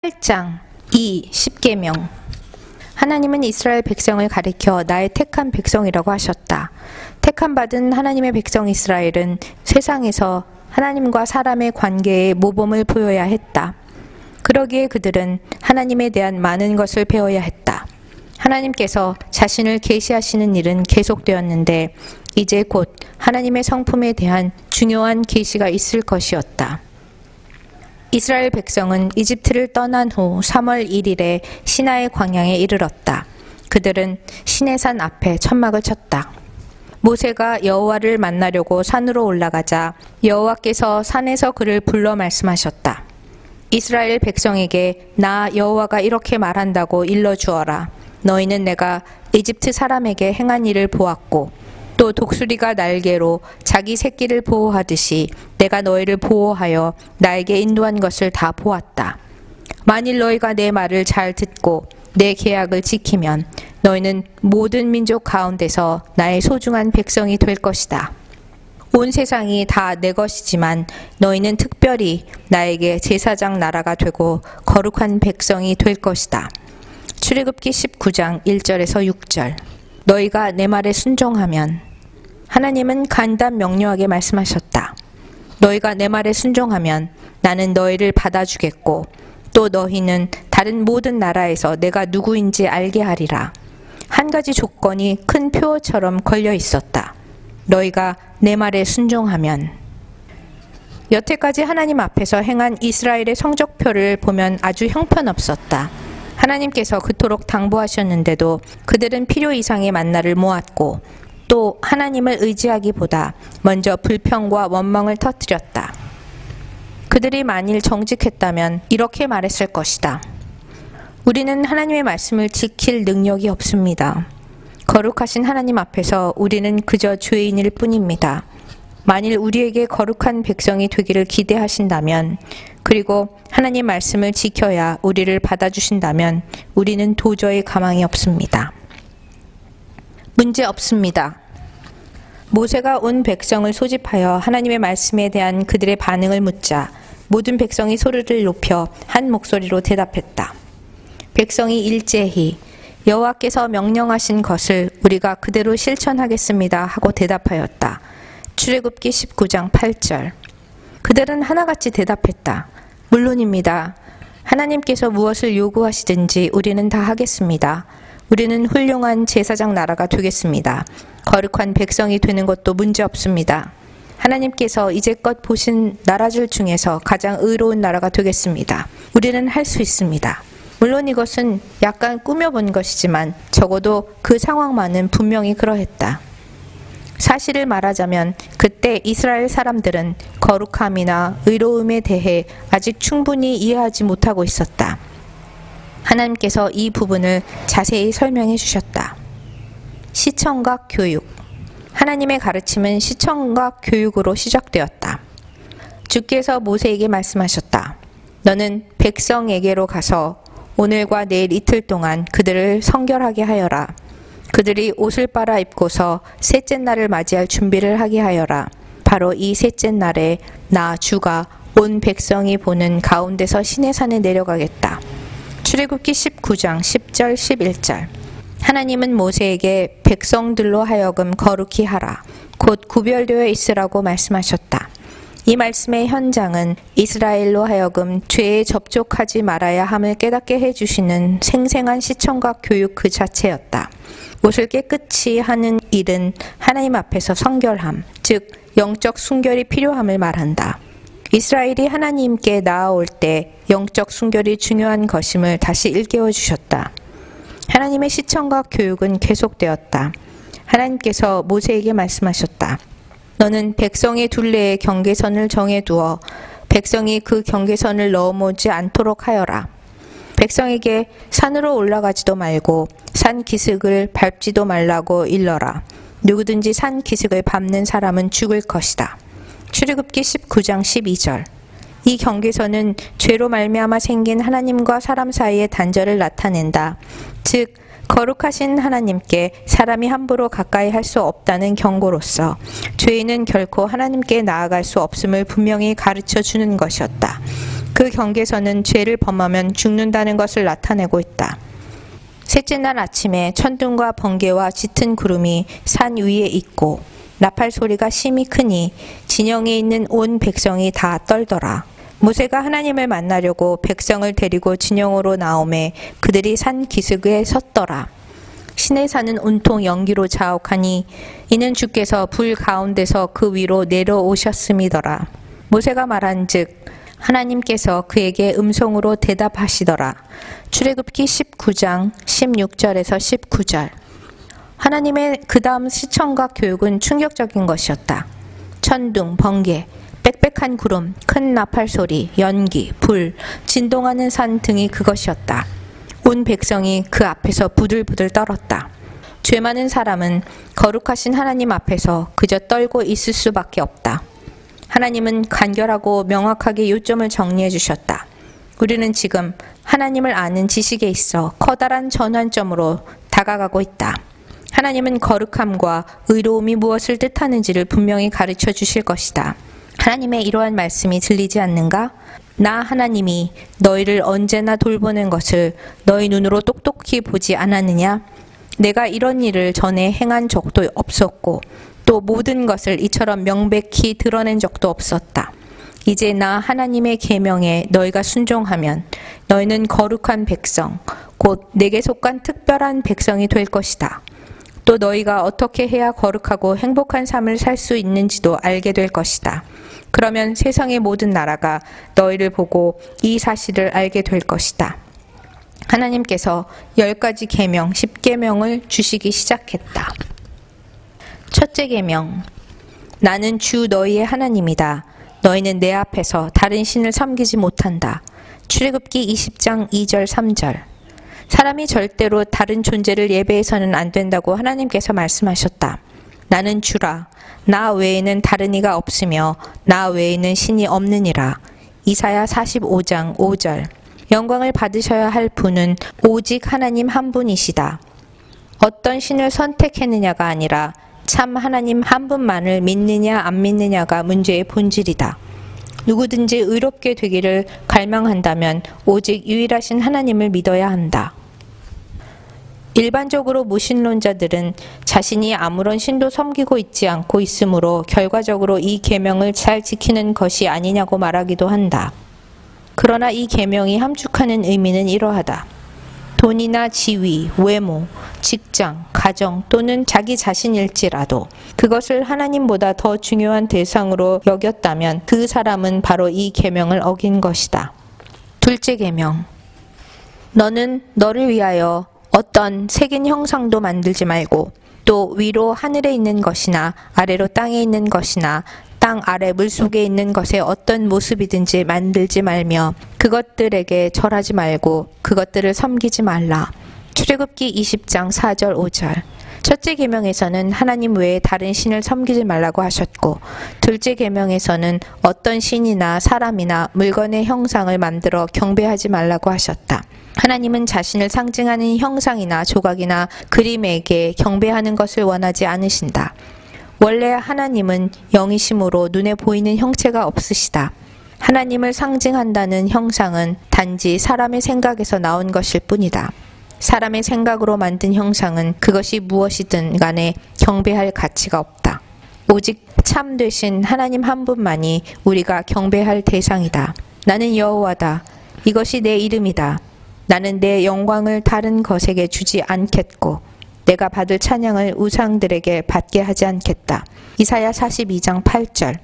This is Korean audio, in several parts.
8장 10계명. 하나님은 이스라엘 백성을 가리켜 나의 택한 백성이라고 하셨다. 택함받은 하나님의 백성 이스라엘은 세상에서 하나님과 사람의 관계에 모범을 보여야 했다. 그러기에 그들은 하나님에 대한 많은 것을 배워야 했다. 하나님께서 자신을 계시하시는 일은 계속되었는데 이제 곧 하나님의 성품에 대한 중요한 계시가 있을 것이었다. 이스라엘 백성은 이집트를 떠난 후 3월 1일에 시나의 광야에 이르렀다. 그들은 시내산 앞에 천막을 쳤다. 모세가 여호와를 만나려고 산으로 올라가자 여호와께서 산에서 그를 불러 말씀하셨다. 이스라엘 백성에게 나 여호와가 이렇게 말한다고 일러주어라. 너희는 내가 이집트 사람에게 행한 일을 보았고 또 독수리가 날개로 자기 새끼를 보호하듯이 내가 너희를 보호하여 나에게 인도한 것을 다 보았다. 만일 너희가 내 말을 잘 듣고 내 계약을 지키면 너희는 모든 민족 가운데서 나의 소중한 백성이 될 것이다. 온 세상이 다 내 것이지만 너희는 특별히 나에게 제사장 나라가 되고 거룩한 백성이 될 것이다. 출애굽기 19장 1절에서 6절. 너희가 내 말에 순종하면, 하나님은 간단 명료하게 말씀하셨다. 너희가 내 말에 순종하면 나는 너희를 받아주겠고 또 너희는 다른 모든 나라에서 내가 누구인지 알게 하리라. 한 가지 조건이 큰 표어처럼 걸려 있었다. 너희가 내 말에 순종하면. 여태까지 하나님 앞에서 행한 이스라엘의 성적표를 보면 아주 형편없었다. 하나님께서 그토록 당부하셨는데도 그들은 필요 이상의 만나를 모았고 또 하나님을 의지하기보다 먼저 불평과 원망을 터뜨렸다. 그들이 만일 정직했다면 이렇게 말했을 것이다. 우리는 하나님의 말씀을 지킬 능력이 없습니다. 거룩하신 하나님 앞에서 우리는 그저 죄인일 뿐입니다. 만일 우리에게 거룩한 백성이 되기를 기대하신다면, 그리고 하나님 말씀을 지켜야 우리를 받아주신다면 우리는 도저히 가망이 없습니다. 문제 없습니다. 모세가 온 백성을 소집하여 하나님의 말씀에 대한 그들의 반응을 묻자 모든 백성이 소리를 높여 한 목소리로 대답했다. 백성이 일제히 여호와께서 명령하신 것을 우리가 그대로 실천하겠습니다 하고 대답하였다. 출애굽기 19장 8절. 그들은 하나같이 대답했다. 물론입니다. 하나님께서 무엇을 요구하시든지 우리는 다 하겠습니다. 우리는 훌륭한 제사장 나라가 되겠습니다. 거룩한 백성이 되는 것도 문제 없습니다. 하나님께서 이제껏 보신 나라들 중에서 가장 의로운 나라가 되겠습니다. 우리는 할 수 있습니다. 물론 이것은 약간 꾸며본 것이지만 적어도 그 상황만은 분명히 그러했다. 사실을 말하자면 그때 이스라엘 사람들은 거룩함이나 의로움에 대해 아직 충분히 이해하지 못하고 있었다. 하나님께서 이 부분을 자세히 설명해 주셨다. 시청각 교육. 하나님의 가르침은 시청각 교육으로 시작되었다. 주께서 모세에게 말씀하셨다. 너는 백성에게로 가서 오늘과 내일 이틀 동안 그들을 성결하게 하여라. 그들이 옷을 빨아 입고서 셋째 날을 맞이할 준비를 하게 하여라. 바로 이 셋째 날에 나 주가 온 백성이 보는 가운데서 시내산에 내려가겠다. 출애굽기 19장 10절 11절. 하나님은 모세에게 백성들로 하여금 거룩히 하라. 곧 구별되어 있으라고 말씀하셨다. 이 말씀의 현장은 이스라엘로 하여금 죄에 접촉하지 말아야 함을 깨닫게 해주시는 생생한 시청각 교육 그 자체였다. 옷을 깨끗이 하는 일은 하나님 앞에서 성결함, 즉 영적 순결이 필요함을 말한다. 이스라엘이 하나님께 나아올 때 영적 순결이 중요한 것임을 다시 일깨워 주셨다. 하나님의 시청각 교육은 계속되었다. 하나님께서 모세에게 말씀하셨다. 너는 백성의 둘레에 경계선을 정해두어 백성이 그 경계선을 넘어오지 않도록 하여라. 백성에게 산으로 올라가지도 말고 산 기슭을 밟지도 말라고 일러라. 누구든지 산 기슭을 밟는 사람은 죽을 것이다. 출애굽기 19장 12절. 이 경계선은 죄로 말미암아 생긴 하나님과 사람 사이의 단절을 나타낸다. 즉 거룩하신 하나님께 사람이 함부로 가까이 할 수 없다는 경고로서 죄인은 결코 하나님께 나아갈 수 없음을 분명히 가르쳐 주는 것이었다. 그 경계선은 죄를 범하면 죽는다는 것을 나타내고 있다. 셋째 날 아침에 천둥과 번개와 짙은 구름이 산 위에 있고 나팔 소리가 심히 크니 진영에 있는 온 백성이 다 떨더라. 모세가 하나님을 만나려고 백성을 데리고 진영으로 나오매 그들이 산 기슭에 섰더라. 시내산은 온통 연기로 자욱하니 이는 주께서 불 가운데서 그 위로 내려오셨음이더라. 모세가 말한즉 하나님께서 그에게 음성으로 대답하시더라. 출애굽기 19장 16절에서 19절. 하나님의 그 다음 시청각 교육은 충격적인 것이었다. 천둥, 번개, 빽빽한 구름, 큰 나팔 소리, 연기, 불, 진동하는 산 등이 그것이었다. 온 백성이 그 앞에서 부들부들 떨었다. 죄 많은 사람은 거룩하신 하나님 앞에서 그저 떨고 있을 수밖에 없다. 하나님은 간결하고 명확하게 요점을 정리해 주셨다. 우리는 지금 하나님을 아는 지식에 있어 커다란 전환점으로 다가가고 있다. 하나님은 거룩함과 의로움이 무엇을 뜻하는지를 분명히 가르쳐 주실 것이다. 하나님의 이러한 말씀이 들리지 않는가? 나 하나님이 너희를 언제나 돌보는 것을 너희 눈으로 똑똑히 보지 않았느냐? 내가 이런 일을 전에 행한 적도 없었고 또 모든 것을 이처럼 명백히 드러낸 적도 없었다. 이제 나 하나님의 계명에 너희가 순종하면 너희는 거룩한 백성, 곧 내게 속한 특별한 백성이 될 것이다. 또 너희가 어떻게 해야 거룩하고 행복한 삶을 살 수 있는지도 알게 될 것이다. 그러면 세상의 모든 나라가 너희를 보고 이 사실을 알게 될 것이다. 하나님께서 10가지 계명, 10계명을 주시기 시작했다. 첫째 계명, 나는 주 너희의 하나님이다. 너희는 내 앞에서 다른 신을 섬기지 못한다. 출애굽기 20장 2절 3절. 사람이 절대로 다른 존재를 예배해서는 안 된다고 하나님께서 말씀하셨다. 나는 주라. 나 외에는 다른 이가 없으며 나 외에는 신이 없느니라. 이사야 45장 5절. 영광을 받으셔야 할 분은 오직 하나님 한 분이시다. 어떤 신을 선택했느냐가 아니라 참 하나님 한 분만을 믿느냐 안 믿느냐가 문제의 본질이다. 누구든지 의롭게 되기를 갈망한다면 오직 유일하신 하나님을 믿어야 한다. 일반적으로 무신론자들은 자신이 아무런 신도 섬기고 있지 않고 있으므로 결과적으로 이 계명을 잘 지키는 것이 아니냐고 말하기도 한다. 그러나 이 계명이 함축하는 의미는 이러하다. 돈이나 지위, 외모, 직장, 가정 또는 자기 자신일지라도 그것을 하나님보다 더 중요한 대상으로 여겼다면 그 사람은 바로 이 계명을 어긴 것이다. 둘째 계명, 너는 너를 위하여 어떤 새긴 형상도 만들지 말고 또 위로 하늘에 있는 것이나 아래로 땅에 있는 것이나 땅 아래 물속에 있는 것의 어떤 모습이든지 만들지 말며 그것들에게 절하지 말고 그것들을 섬기지 말라. 출애굽기 20장 4절 5절. 첫째 계명에서는 하나님 외에 다른 신을 섬기지 말라고 하셨고 둘째 계명에서는 어떤 신이나 사람이나 물건의 형상을 만들어 경배하지 말라고 하셨다. 하나님은 자신을 상징하는 형상이나 조각이나 그림에게 경배하는 것을 원하지 않으신다. 원래 하나님은 영이심으로 눈에 보이는 형체가 없으시다. 하나님을 상징한다는 형상은 단지 사람의 생각에서 나온 것일 뿐이다. 사람의 생각으로 만든 형상은 그것이 무엇이든 간에 경배할 가치가 없다. 오직 참 되신 하나님 한 분만이 우리가 경배할 대상이다. 나는 여호와다. 이것이 내 이름이다. 나는 내 영광을 다른 것에게 주지 않겠고 내가 받을 찬양을 우상들에게 받게 하지 않겠다. 이사야 42장 8절.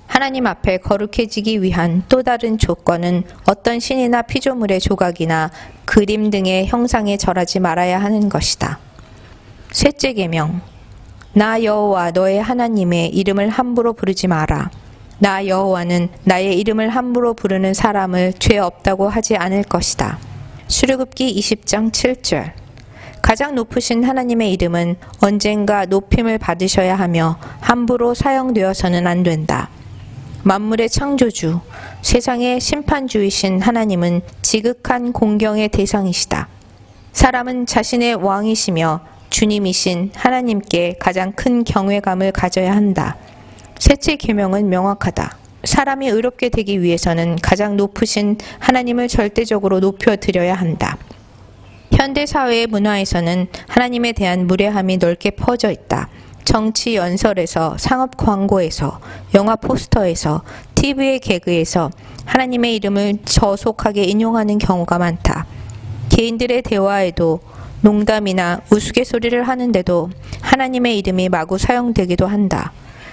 하나님 앞에 거룩해지기 위한 또 다른 조건은 어떤 신이나 피조물의 조각이나 그림 등의 형상에 절하지 말아야 하는 것이다. 셋째 계명, 나 여호와 너의 하나님의 이름을 함부로 부르지 마라. 나 여호와는 나의 이름을 함부로 부르는 사람을 죄 없다고 하지 않을 것이다. 출애굽기 20장 7절. 가장 높으신 하나님의 이름은 언젠가 높임을 받으셔야 하며 함부로 사용되어서는 안 된다. 만물의 창조주, 세상의 심판주이신 하나님은 지극한 공경의 대상이시다. 사람은 자신의 왕이시며 주님이신 하나님께 가장 큰 경외감을 가져야 한다. 셋째 계명은 명확하다. 사람이 의롭게 되기 위해서는 가장 높으신 하나님을 절대적으로 높여드려야 한다. 현대 사회의 문화에서는 하나님에 대한 무례함이 넓게 퍼져 있다. 정치 연설에서, 상업 광고에서, 영화 포스터에서, TV의 개그에서 하나님의 이름을 저속하게 인용하는 경우가 많다. 개인들의 대화에도 농담이나 우스갯소리를 하는데도 하나님의 이름이 마구 사용되기도 한다.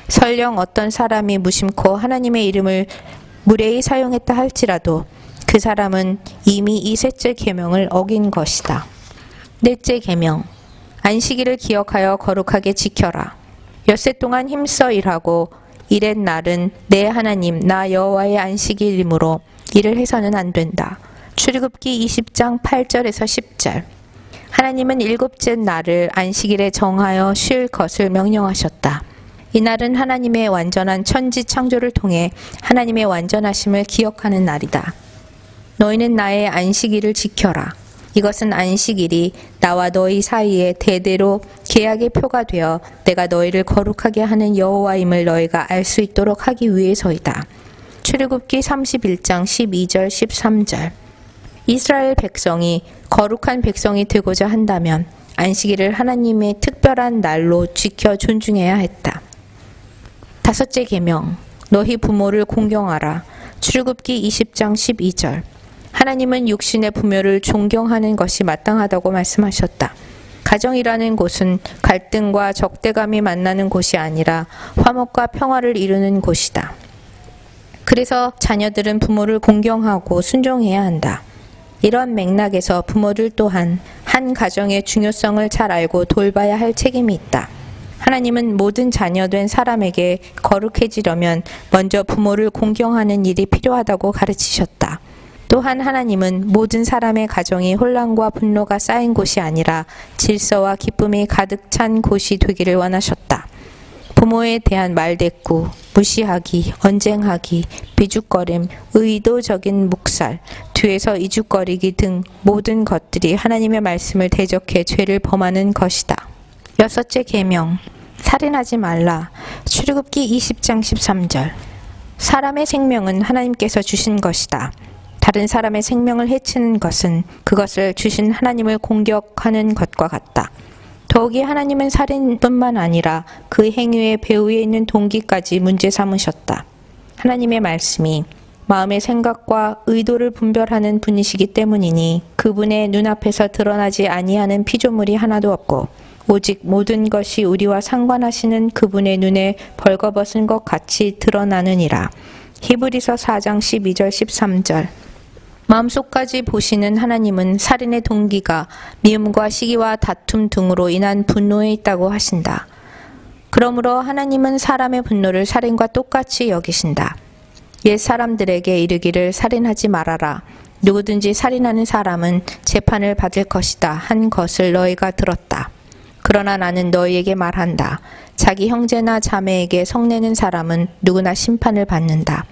설령 어떤 사람이 무심코 하나님의 이름을 무례히 사용했다 할지라도 그 사람은 이미 이 셋째 계명을 어긴 것이다. 넷째 계명, 안식일을 기억하여 거룩하게 지켜라. 엿새 동안 힘써 일하고 일의 날은 내 하나님 나 여호와의 안식일이므로 일을 해서는 안 된다. 출애굽기 20장 8절에서 10절. 하나님은 일곱째 날을 안식일에 정하여 쉴 것을 명령하셨다. 이날은 하나님의 완전한 천지 창조를 통해 하나님의 완전하심을 기억하는 날이다. 너희는 나의 안식일을 지켜라. 이것은 안식일이 나와 너희 사이에 대대로 계약의 표가 되어 내가 너희를 거룩하게 하는 여호와임을 너희가 알 수 있도록 하기 위해서이다. 출애굽기 31장 12절 13절. 이스라엘 백성이 거룩한 백성이 되고자 한다면 안식일을 하나님의 특별한 날로 지켜 존중해야 했다. 다섯째 계명, 너희 부모를 공경하라. 출애굽기 20장 12절. 하나님은 육신의 부모를 존경하는 것이 마땅하다고 말씀하셨다. 가정이라는 곳은 갈등과 적대감이 만나는 곳이 아니라 화목과 평화를 이루는 곳이다. 그래서 자녀들은 부모를 공경하고 순종해야 한다. 이런 맥락에서 부모들 또한 한 가정의 중요성을 잘 알고 돌봐야 할 책임이 있다. 하나님은 모든 자녀된 사람에게 거룩해지려면 먼저 부모를 공경하는 일이 필요하다고 가르치셨다. 또한 하나님은 모든 사람의 가정이 혼란과 분노가 쌓인 곳이 아니라 질서와 기쁨이 가득 찬 곳이 되기를 원하셨다. 부모에 대한 말대꾸, 무시하기, 언쟁하기, 비죽거림, 의도적인 묵살, 뒤에서 이죽거리기 등 모든 것들이 하나님의 말씀을 대적해 죄를 범하는 것이다. 여섯째 계명, 살인하지 말라. 출애굽기 20장 13절. 사람의 생명은 하나님께서 주신 것이다. 다른 사람의 생명을 해치는 것은 그것을 주신 하나님을 공격하는 것과 같다. 더욱이 하나님은 살인뿐만 아니라 그 행위의 배후에 있는 동기까지 문제 삼으셨다. 하나님의 말씀이 마음의 생각과 의도를 분별하는 분이시기 때문이니 그분의 눈앞에서 드러나지 아니하는 피조물이 하나도 없고 오직 모든 것이 우리와 상관하시는 그분의 눈에 벌거벗은 것 같이 드러나느니라. 히브리서 4장 12절 13절. 마음속까지 보시는 하나님은 살인의 동기가 미움과 시기와 다툼 등으로 인한 분노에 있다고 하신다. 그러므로 하나님은 사람의 분노를 살인과 똑같이 여기신다. 옛 사람들에게 이르기를 살인하지 말아라. 누구든지 살인하는 사람은 재판을 받을 것이다 한 것을 너희가 들었다. 그러나 나는 너희에게 말한다. 자기 형제나 자매에게 성내는 사람은 누구나 심판을 받는다.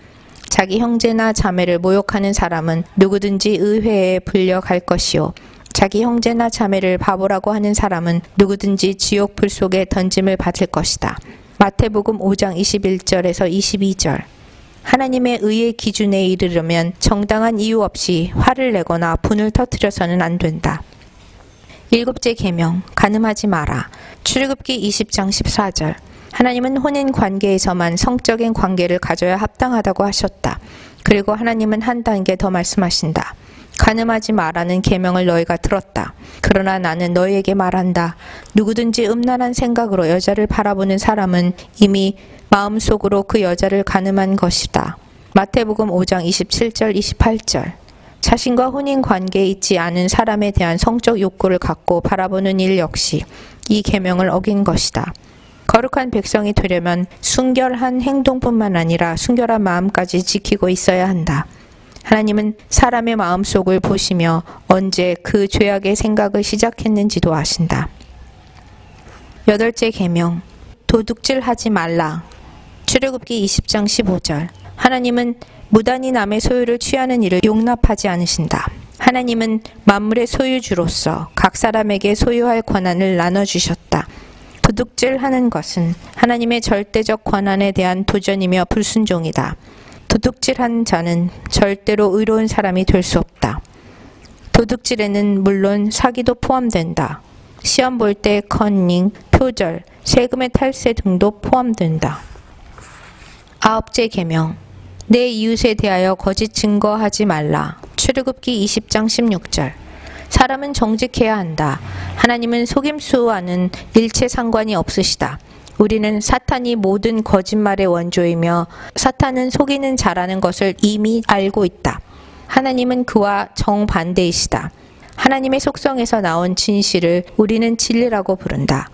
자기 형제나 자매를 모욕하는 사람은 누구든지 의회에 불려갈 것이요. 자기 형제나 자매를 바보라고 하는 사람은 누구든지 지옥 불 속에 던짐을 받을 것이다. 마태복음 5장 21절에서 22절. 하나님의 의의 기준에 이르려면 정당한 이유 없이 화를 내거나 분을 터뜨려서는 안 된다. 일곱째 계명, 간음하지 마라. 출애굽기 20장 14절. 하나님은 혼인 관계에서만 성적인 관계를 가져야 합당하다고 하셨다. 그리고 하나님은 한 단계 더 말씀하신다. 간음하지 마라는 계명을 너희가 들었다. 그러나 나는 너희에게 말한다. 누구든지 음란한 생각으로 여자를 바라보는 사람은 이미 마음속으로 그 여자를 간음한 것이다. 마태복음 5장 27절 28절. 자신과 혼인 관계에 있지 않은 사람에 대한 성적 욕구를 갖고 바라보는 일 역시 이 계명을 어긴 것이다. 거룩한 백성이 되려면 순결한 행동뿐만 아니라 순결한 마음까지 지키고 있어야 한다. 하나님은 사람의 마음속을 보시며 언제 그 죄악의 생각을 시작했는지도 아신다. 여덟째 계명, 도둑질하지 말라. 출애굽기 20장 15절. 하나님은 무단히 남의 소유를 취하는 일을 용납하지 않으신다. 하나님은 만물의 소유주로서 각 사람에게 소유할 권한을 나눠주셨다. 도둑질하는 것은 하나님의 절대적 권한에 대한 도전이며 불순종이다. 도둑질한 자는 절대로 의로운 사람이 될 수 없다. 도둑질에는 물론 사기도 포함된다. 시험 볼 때 컨닝, 표절, 세금의 탈세 등도 포함된다. 아홉째 계명. 내 이웃에 대하여 거짓 증거하지 말라. 출애굽기 20장 16절. 사람은 정직해야 한다. 하나님은 속임수와는 일체 상관이 없으시다. 우리는 사탄이 모든 거짓말의 원조이며 사탄은 속이는 자라는 것을 이미 알고 있다. 하나님은 그와 정반대이시다. 하나님의 속성에서 나온 진실을 우리는 진리라고 부른다.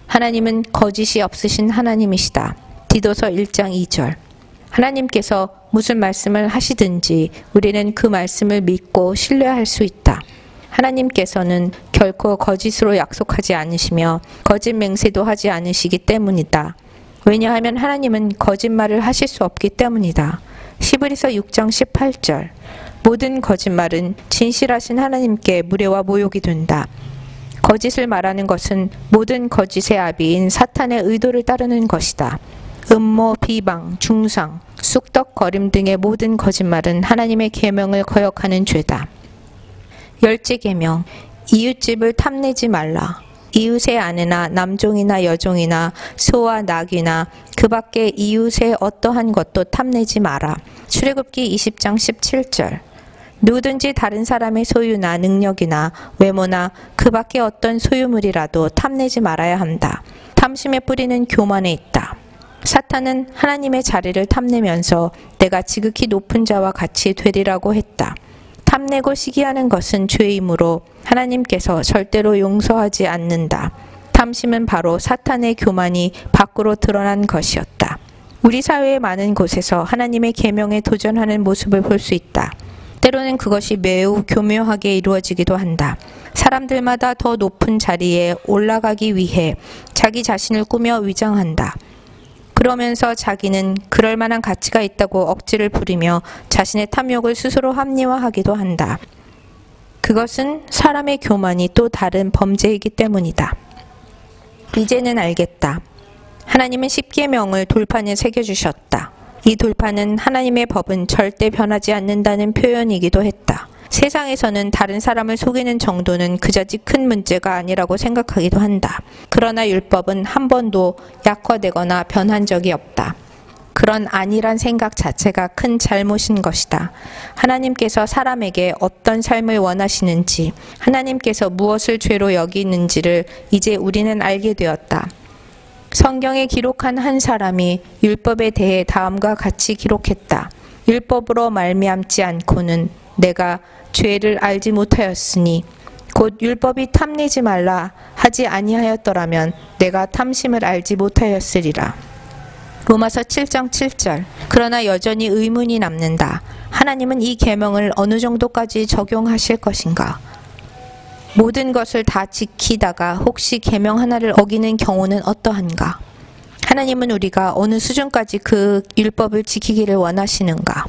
하나님은 거짓이 없으신 하나님이시다. 디도서 1장 2절. 하나님께서 무슨 말씀을 하시든지 우리는 그 말씀을 믿고 신뢰할 수 있다. 하나님께서는 결코 거짓으로 약속하지 않으시며 거짓 맹세도 하지 않으시기 때문이다. 왜냐하면 하나님은 거짓말을 하실 수 없기 때문이다. 히브리서 6장 18절. 모든 거짓말은 진실하신 하나님께 무례와 모욕이 된다. 거짓을 말하는 것은 모든 거짓의 아비인 사탄의 의도를 따르는 것이다. 음모, 비방, 중상, 쑥덕거림 등의 모든 거짓말은 하나님의 계명을 거역하는 죄다. 열째 계명. 이웃집을 탐내지 말라. 이웃의 아내나 남종이나 여종이나 소와 낙이나 그 밖에 이웃의 어떠한 것도 탐내지 마라. 출애굽기 20장 17절. 누구든지 다른 사람의 소유나 능력이나 외모나 그 밖에 어떤 소유물이라도 탐내지 말아야 한다. 탐심의 뿌리는 교만에 있다. 사탄은 하나님의 자리를 탐내면서 내가 지극히 높은 자와 같이 되리라고 했다. 탐내고 시기하는 것은 죄이므로 하나님께서 절대로 용서하지 않는다. 탐심은 바로 사탄의 교만이 밖으로 드러난 것이었다. 우리 사회의 많은 곳에서 하나님의 계명에 도전하는 모습을 볼 수 있다. 때로는 그것이 매우 교묘하게 이루어지기도 한다. 사람들마다 더 높은 자리에 올라가기 위해 자기 자신을 꾸며 위장한다. 그러면서 자기는 그럴 만한 가치가 있다고 억지를 부리며 자신의 탐욕을 스스로 합리화하기도 한다. 그것은 사람의 교만이 또 다른 범죄이기 때문이다. 이제는 알겠다. 하나님은 십계명을 돌판에 새겨주셨다. 이 돌판은 하나님의 법은 절대 변하지 않는다는 표현이기도 했다. 세상에서는 다른 사람을 속이는 정도는 그다지 큰 문제가 아니라고 생각하기도 한다. 그러나 율법은 한 번도 약화되거나 변한 적이 없다. 그런 안일한 생각 자체가 큰 잘못인 것이다. 하나님께서 사람에게 어떤 삶을 원하시는지, 하나님께서 무엇을 죄로 여기는지를 이제 우리는 알게 되었다. 성경에 기록한 한 사람이 율법에 대해 다음과 같이 기록했다. 율법으로 말미암지 않고는 내가 죄를 알지 못하였으니 곧 율법이 탐내지 말라 하지 아니하였더라면 내가 탐심을 알지 못하였으리라. 로마서 7장 7절. 그러나 여전히 의문이 남는다. 하나님은 이 계명을 어느 정도까지 적용하실 것인가? 모든 것을 다 지키다가 혹시 계명 하나를 어기는 경우는 어떠한가? 하나님은 우리가 어느 수준까지 그 율법을 지키기를 원하시는가?